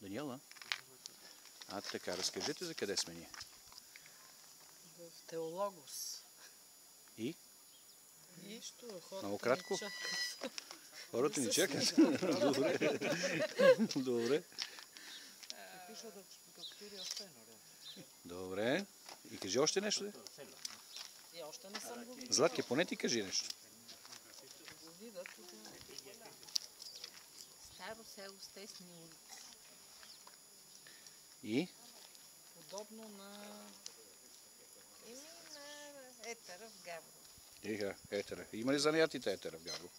Даниела? Така, разкажете за къде сме ние. В Теологос. И? Нищо, хората Много кратко? ни чакат. Хората ни чакат? Добре. Добре. Добре. И кажи още нещо, де? И още не съм го видела. Златки, поне ти кажи нещо. Го видя тогава. Старо село с тесни улици. И? Подобно на... Ими на Етера в Габрово. Иха, етера. Има ли занаятите етера в Габрово?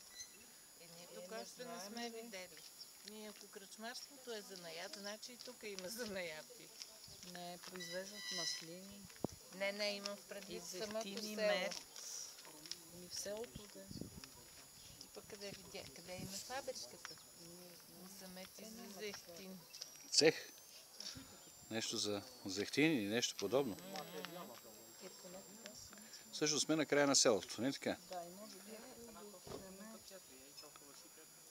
Ние тук още не сме видели. Ние ако кръчмарството е занаят, значи и тук има занаяти. Не, произвеждат маслини. Не, имам преди самото зехтини, село. мед. И в селото, да. Ти пък къде видя? Къде има фабриката? За мед и за зехтин. Цех? Нещо за зехтин или нещо подобно? Също сме на края на селото, не така? Да, и може би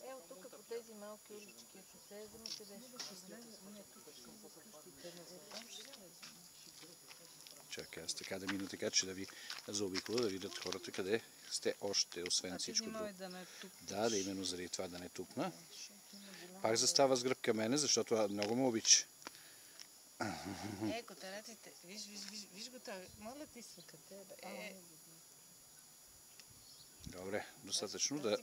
Ето тук по тези малки улички, ако слезем, къде ще слезем? Чакай аз така да мина така, че да ви заобиколя, да видят хората къде сте още, освен всичко друго. да не тук. Да, именно заради това да не тупна. Пак застава с гръб към мене, защото много ме обича. Котараците, виж го това, моля ти се, къде Добре, достатъчно този